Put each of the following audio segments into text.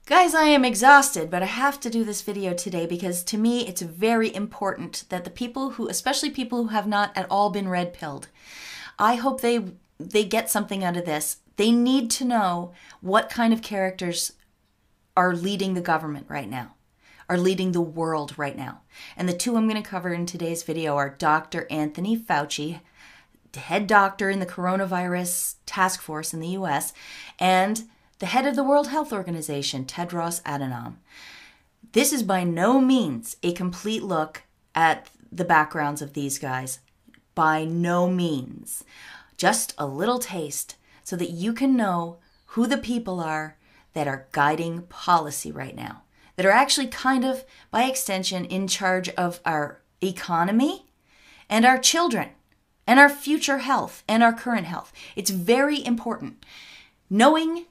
Guys, I am exhausted, but I have to do this video today because to me it's very important that the people who, especially people who have not at all been red-pilled, I hope they get something out of this. They need to know what kind of characters are leading the government right now, are leading the world right now. And the two I'm going to cover in today's video are Dr. Anthony Fauci, head doctor in the coronavirus task force in the US, and the head of the World Health Organization, Tedros Adhanom. This is by no means a complete look at the backgrounds of these guys. By no means. Just a little taste so that you can know who the people are that are guiding policy right now, that are actually kind of, by extension, in charge of our economy and our children and our future health and our current health. It's very important. Knowing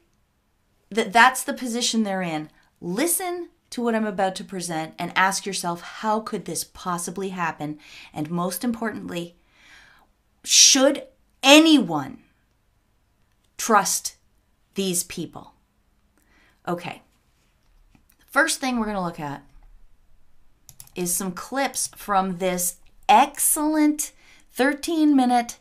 that that's the position they're in, listen to what I'm about to present and ask yourself, how could this possibly happen? And most importantly, should anyone trust these people? Okay. First thing we're going to look at is some clips from this excellent 13-minute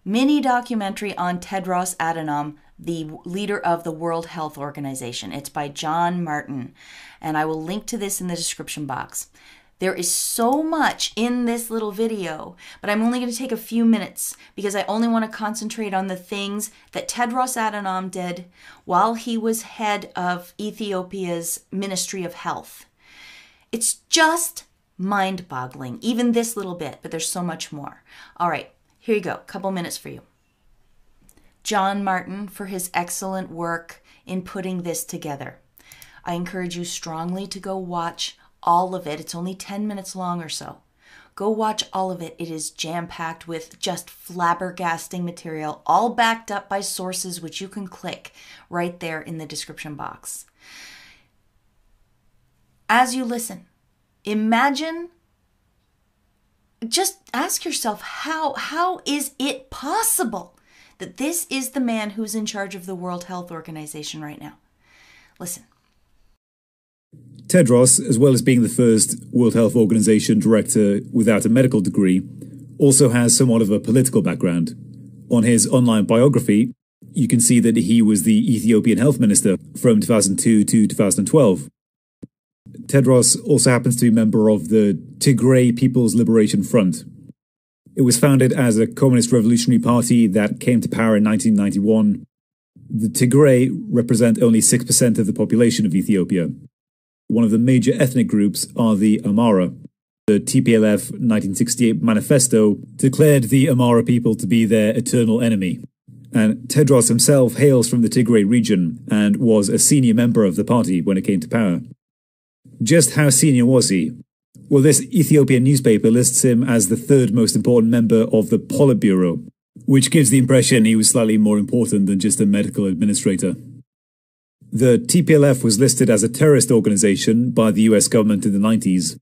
mini documentary on Tedros Adhanom, the leader of the World Health Organization. It's by John Martin, and I will link to this in the description box. There is so much in this little video, but I'm only going to take a few minutes because I only want to concentrate on the things that Tedros Adhanom did while he was head of Ethiopia's Ministry of Health. It's just mind-boggling, even this little bit, but there's so much more. All right, here you go, a couple minutes for you. John Martin for his excellent work in putting this together. I encourage you strongly to go watch all of it. It's only 10 minutes long or so. Go watch all of it. It is jam-packed with just flabbergasting material, all backed up by sources which you can click right there in the description box. As you listen, imagine, just ask yourself, how is it possible that this is the man who's in charge of the World Health Organization right now? Listen. Tedros, as well as being the first World Health Organization director without a medical degree, also has somewhat of a political background. On his online biography, you can see that he was the Ethiopian health minister from 2002 to 2012. Tedros also happens to be a member of the Tigray People's Liberation Front. It was founded as a communist revolutionary party that came to power in 1991. The Tigray represent only 6% of the population of Ethiopia. One of the major ethnic groups are the Amhara. The TPLF 1968 manifesto declared the Amhara people to be their eternal enemy. And Tedros himself hails from the Tigray region and was a senior member of the party when it came to power. Just how senior was he? Well, this Ethiopian newspaper lists him as the third most important member of the Politburo, which gives the impression he was slightly more important than just a medical administrator. The TPLF was listed as a terrorist organization by the US government in the 90s,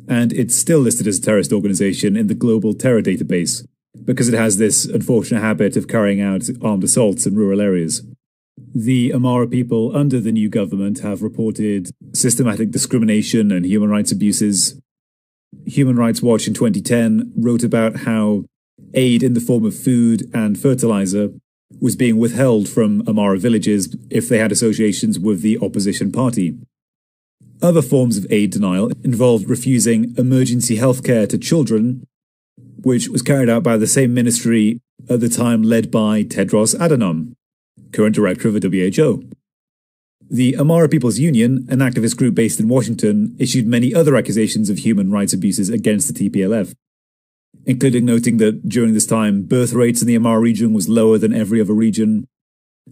and it's still listed as a terrorist organization in the Global Terror Database, because it has this unfortunate habit of carrying out armed assaults in rural areas. The Amhara people under the new government have reported systematic discrimination and human rights abuses. Human Rights Watch in 2010 wrote about how aid in the form of food and fertilizer was being withheld from Amhara villages if they had associations with the opposition party. Other forms of aid denial involved refusing emergency health care to children, which was carried out by the same ministry at the time led by Tedros Adhanom, current director of the WHO. The Amhara People's Union, an activist group based in Washington, issued many other accusations of human rights abuses against the TPLF, including noting that during this time, birth rates in the Amhara region was lower than every other region,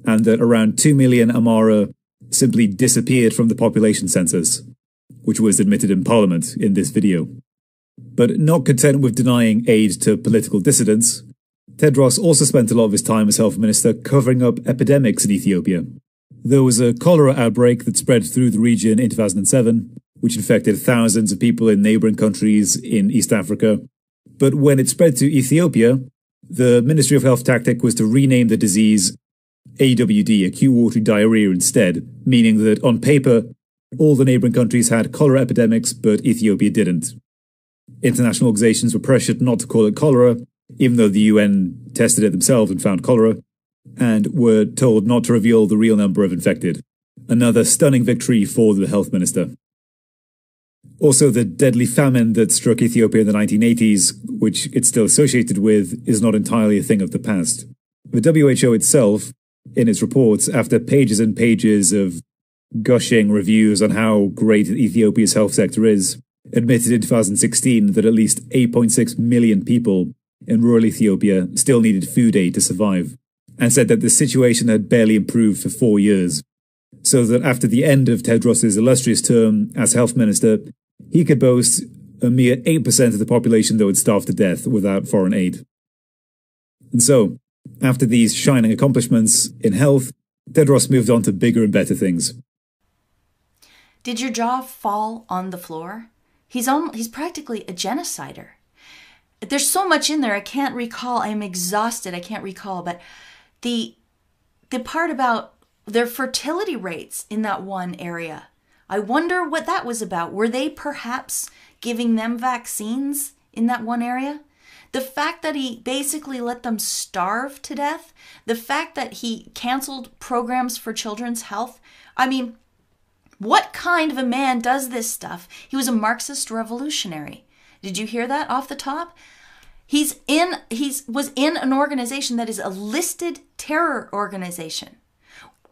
and that around 2 million Amhara simply disappeared from the population census, which was admitted in Parliament in this video. But not content with denying aid to political dissidents, Tedros also spent a lot of his time as health minister covering up epidemics in Ethiopia. There was a cholera outbreak that spread through the region in 2007, which infected thousands of people in neighboring countries in East Africa. But when it spread to Ethiopia, the Ministry of Health tactic was to rename the disease AWD, acute watery diarrhea, instead, meaning that on paper, All the neighbouring countries had cholera epidemics, but Ethiopia didn't. International organizations were pressured not to call it cholera, even though the UN tested it themselves and found cholera, and were told not to reveal the real number of infected. Another stunning victory for the health minister. Also, the deadly famine that struck Ethiopia in the 1980s, which it's still associated with, is not entirely a thing of the past. The WHO itself, in its reports, after pages and pages of gushing reviews on how great Ethiopia's health sector is, admitted in 2016 that at least 8.6 million people in rural Ethiopia still needed food aid to survive, and said that the situation had barely improved for 4 years, so that after the end of Tedros' illustrious term as health minister, he could boast a mere 8% of the population that would starve to death without foreign aid. And so, after these shining accomplishments in health, Tedros moved on to bigger and better things. Did your jaw fall on the floor? He's practically a genocider. There's so much in there I can't recall. I'm exhausted. I can't recall. But the part about their fertility rates in that one area, I wonder what that was about. Were they perhaps giving them vaccines in that one area? The fact that he basically let them starve to death, the fact that he canceled programs for children's health. I mean, what kind of a man does this stuff? He was a Marxist revolutionary. Did you hear that off the top? He was in an organization that is a listed terror organization.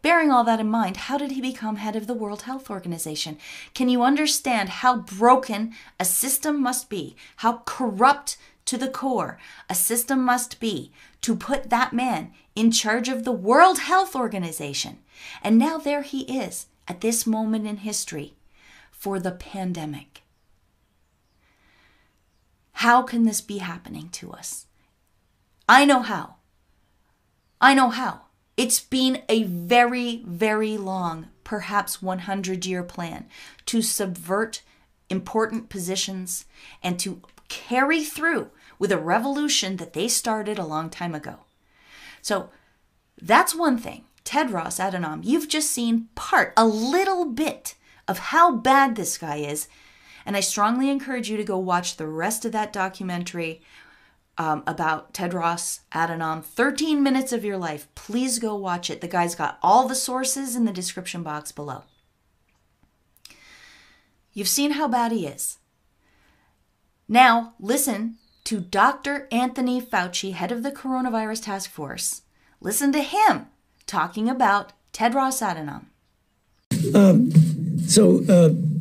Bearing all that in mind, how did he become head of the World Health Organization? Can you understand how broken a system must be, how corrupt to the core a system must be to put that man in charge of the World Health Organization? And now there he is at this moment in history for the pandemic. How can this be happening to us? I know how. It's been a very, very long, perhaps 100-year plan to subvert important positions and to carry through with a revolution that they started a long time ago. So that's one thing. Tedros Adhanom, you've just seen a little bit of how bad this guy is. And I strongly encourage you to go watch the rest of that documentary about Tedros Adhanom. 13 minutes of your life. Please go watch it. The guy's got all the sources in the description box below. You've seen how bad he is. Now, listen to Dr. Anthony Fauci, head of the Coronavirus Task Force. Listen to him talking about Tedros Adhanom.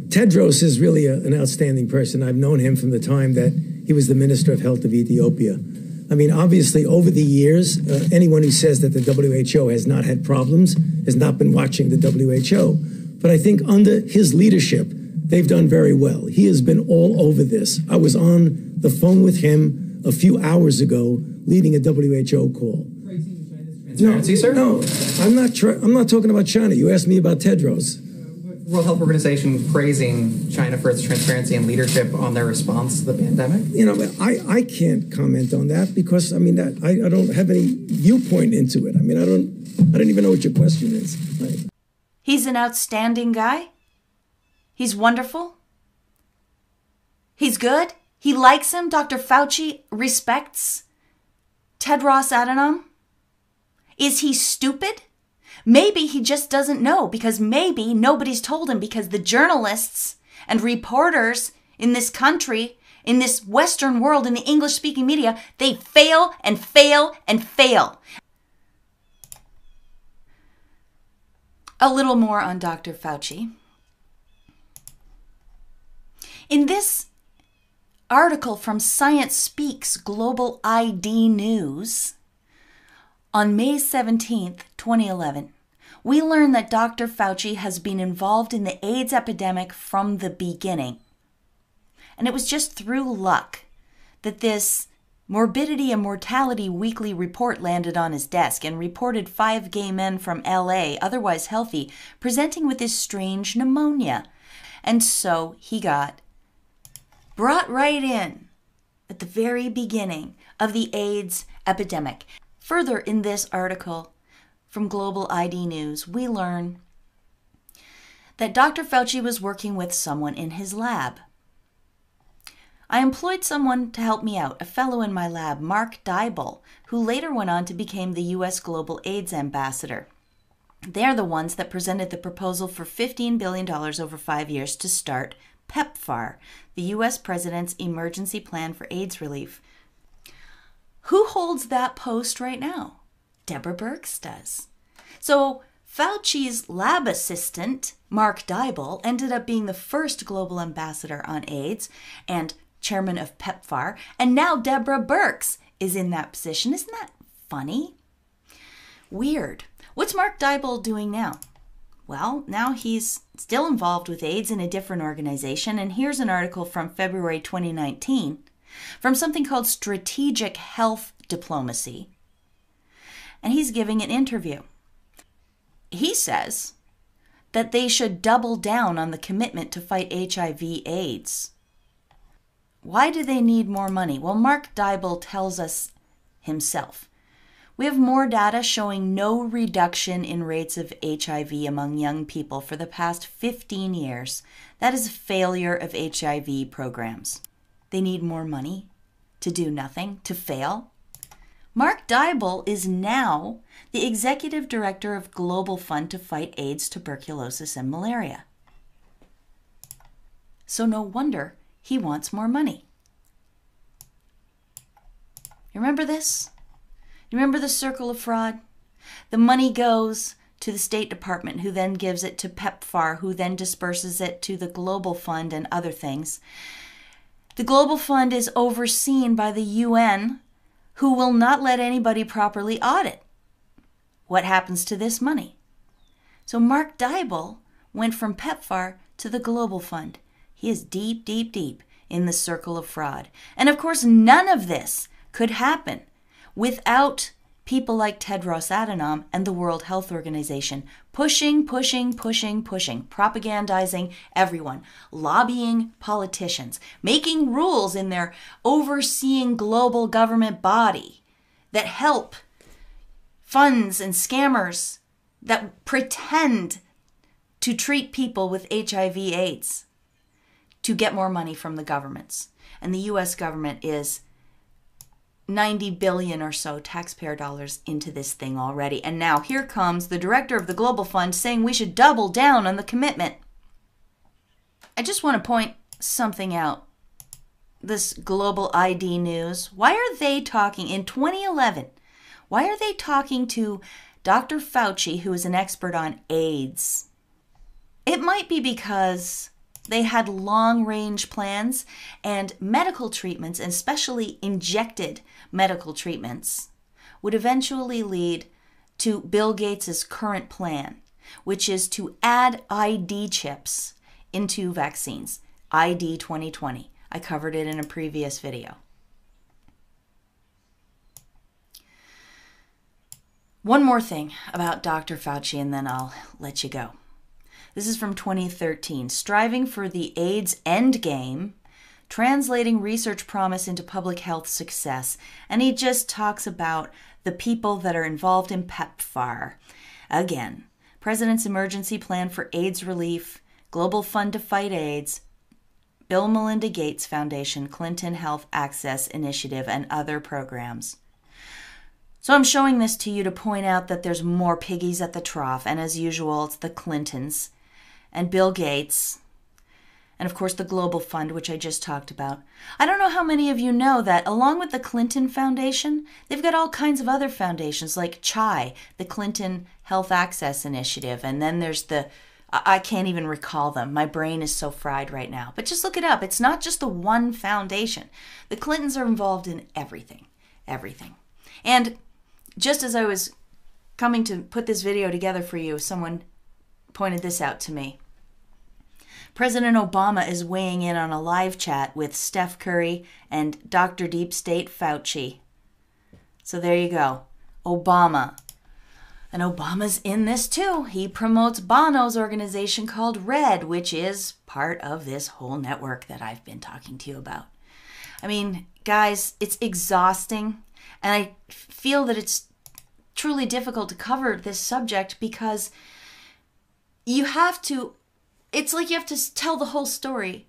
Tedros is really an outstanding person. I've known him from the time that he was the Minister of Health of Ethiopia. I mean, obviously, over the years, anyone who says that the WHO has not had problems has not been watching the WHO. But I think under his leadership, they've done very well. He has been all over this. I was on the phone with him a few hours ago, leading a WHO call. Transparency, sir? No, I'm not talking about China. You asked me about Tedros. World Health Organization praising China for its transparency and leadership on their response to the pandemic? You know, I can't comment on that because, I mean, I don't have any viewpoint into it. I mean, I don't even know what your question is. He's an outstanding guy. He's wonderful. He's good. He likes him. Dr. Fauci respects Tedros Adhanom. Is he stupid? Maybe he just doesn't know, because maybe nobody's told him, because the journalists and reporters in this country, in this Western world, in the English-speaking media, they fail and fail and fail. A little more on Dr. Fauci. In this article from Science Speaks Global ID News, on May 17th, 2011, we learned that Dr. Fauci has been involved in the AIDS epidemic from the beginning. And it was just through luck that this Morbidity and Mortality Weekly report landed on his desk and reported 5 gay men from LA, otherwise healthy, presenting with this strange pneumonia. And so he got brought right in at the very beginning of the AIDS epidemic. Further in this article from Global ID News, we learn that Dr. Fauci was working with someone in his lab. I employed someone to help me out, a fellow in my lab, Mark Dybul, who later went on to become the U.S. Global AIDS Ambassador. They're the ones that presented the proposal for $15 billion over 5 years to start PEPFAR, the U.S. President's Emergency Plan for AIDS Relief. Who holds that post right now? Deborah Birx does. So Fauci's lab assistant, Mark Dybul, ended up being the first global ambassador on AIDS and chairman of PEPFAR, and now Deborah Birx is in that position. Isn't that funny? Weird. What's Mark Dybul doing now? Well, now he's still involved with AIDS in a different organization, and here's an article from February 2019 from something called Strategic Health Diplomacy, and he's giving an interview. He says that they should double down on the commitment to fight HIV/AIDS. Why do they need more money? Well, Mark Dybul tells us himself. We have more data showing no reduction in rates of HIV among young people for the past 15 years. That is a failure of HIV programs. They need more money to do nothing, to fail. Mark Dybul is now the executive director of Global Fund to fight AIDS, tuberculosis, and malaria. So no wonder he wants more money. You remember this? You remember the circle of fraud? The money goes to the State Department, who then gives it to PEPFAR, who then disperses it to the Global Fund and other things. The Global Fund is overseen by the UN, who will not let anybody properly audit what happens to this money. So Mark Dybul went from PEPFAR to the Global Fund. He is deep, deep, deep in the circle of fraud. And of course, none of this could happen without people like Tedros Adhanom and the World Health Organization pushing, propagandizing everyone, lobbying politicians, making rules in their overseeing global government body that help funds and scammers that pretend to treat people with HIV/AIDS to get more money from the governments. And the U.S. government is 90 billion or so taxpayer dollars into this thing already. And now here comes the director of the Global Fund saying we should double down on the commitment. I just want to point something out. This Global ID News, why are they talking in 2011? Why are they talking to Dr. Fauci, who is an expert on AIDS? It might be because they had long-range plans and medical treatments, and especially injected medical treatments, would eventually lead to Bill Gates' current plan, which is to add ID chips into vaccines. ID 2020. I covered it in a previous video. One more thing about Dr. Fauci, and then I'll let you go. This is from 2013, Striving for the AIDS Endgame, Translating Research Promise into Public Health Success. And he just talks about the people that are involved in PEPFAR. Again, President's Emergency Plan for AIDS Relief, Global Fund to Fight AIDS, Bill Melinda Gates Foundation, Clinton Health Access Initiative, and other programs. So I'm showing this to you to point out that there's more piggies at the trough, and as usual, it's the Clintons and Bill Gates, and of course the Global Fund, which I just talked about. I don't know how many of you know that along with the Clinton Foundation, they've got all kinds of other foundations like CHI, the Clinton Health Access Initiative, and then there's I can't even recall them. My brain is so fried right now. But just look it up. It's not just the one foundation. The Clintons are involved in everything. Everything. And just as I was coming to put this video together for you, someone pointed this out to me. President Obama is weighing in on a live chat with Steph Curry and Dr. Deep State Fauci. So there you go. Obama. And Obama's in this too. He promotes Bono's organization called RED, which is part of this whole network that I've been talking to you about. I mean, guys, it's exhausting. And I feel that it's truly difficult to cover this subject because you have to it's like you have to tell the whole story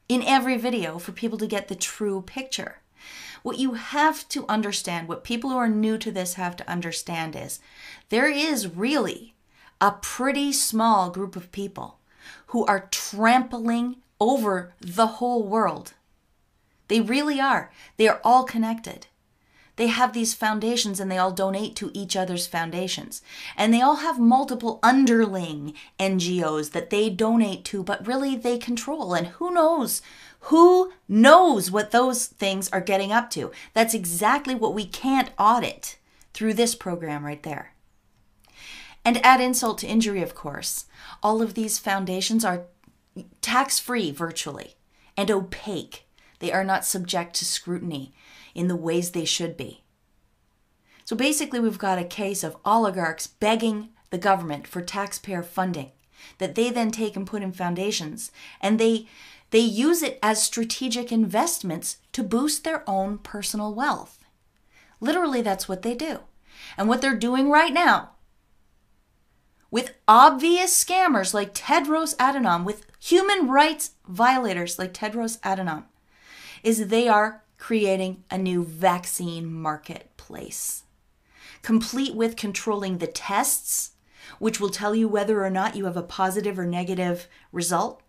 in every video for people to get the true picture. What you have to understand, what people who are new to this have to understand is there is really a pretty small group of people who are trampling over the whole world. They really are. They are all connected. They have these foundations and they all donate to each other's foundations. And they all have multiple underling NGOs that they donate to, but really they control. And who knows? Who knows what those things are getting up to? That's exactly what we can't audit through this program right there. And add insult to injury, of course. All of these foundations are tax-free virtually and opaque. They are not subject to scrutiny in the ways they should be. So basically, we've got a case of oligarchs begging the government for taxpayer funding that they then take and put in foundations, and they use it as strategic investments to boost their own personal wealth. Literally, that's what they do. And what they're doing right now with obvious scammers like Tedros Adhanom, with human rights violators like Tedros Adhanom, is they are creating a new vaccine marketplace, complete with controlling the tests, which will tell you whether or not you have a positive or negative result,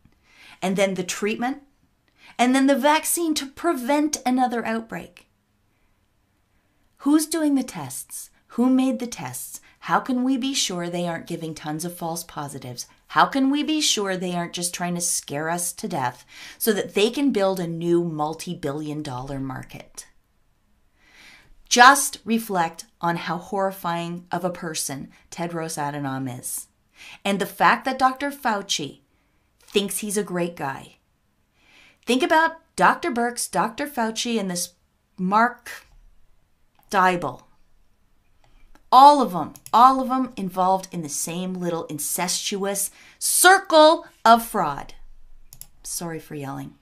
and then the treatment, and then the vaccine to prevent another outbreak. Who's doing the tests? Who made the tests? How can we be sure they aren't giving tons of false positives? How can we be sure they aren't just trying to scare us to death so that they can build a new multi-billion-dollar market? Just reflect on how horrifying of a person Tedros Adhanom is. And the fact that Dr. Fauci thinks he's a great guy. Think about Dr. Birx, Dr. Fauci, and this Mark Dybul. All of them involved in the same little incestuous circle of fraud. Sorry for yelling.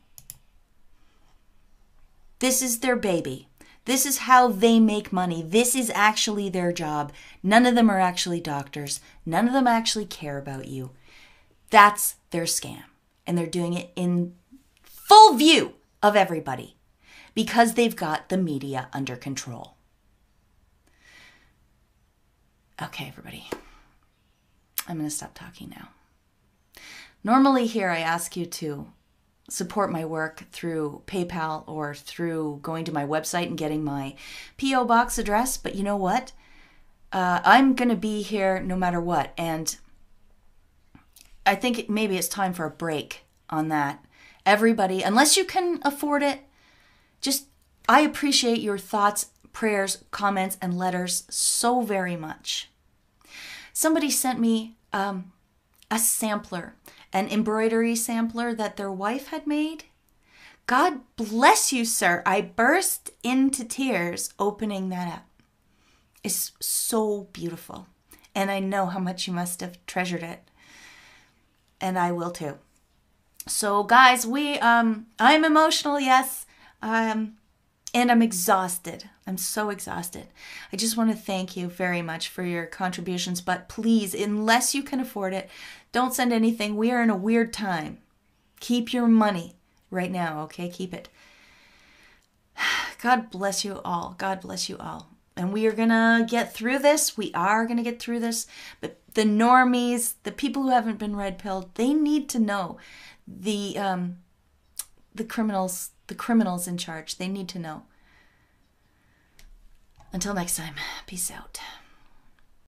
This is their baby. This is how they make money. This is actually their job. None of them are actually doctors. None of them actually care about you. That's their scam. And they're doing it in full view of everybody because they've got the media under control. Okay, everybody, I'm going to stop talking now. Normally here I ask you to support my work through PayPal or through going to my website and getting my P.O. box address, but you know what? I'm going to be here no matter what, and I think maybe it's time for a break on that. Everybody, unless you can afford it, I appreciate your thoughts, prayers, comments, and letters so very much. Somebody sent me a sampler, an embroidery sampler that their wife had made. God bless you, sir. I burst into tears opening that up. It's so beautiful. And I know how much you must have treasured it. And I will too. So guys, I'm emotional, yes. And I'm exhausted. I'm so exhausted. I just want to thank you very much for your contributions. But please, unless you can afford it, don't send anything. We are in a weird time. Keep your money right now, okay? Keep it. God bless you all. God bless you all. And we are going to get through this. We are going to get through this. But the normies, the people who haven't been red-pilled, they need to know. The criminals in charge, they need to know. Until next time, peace out.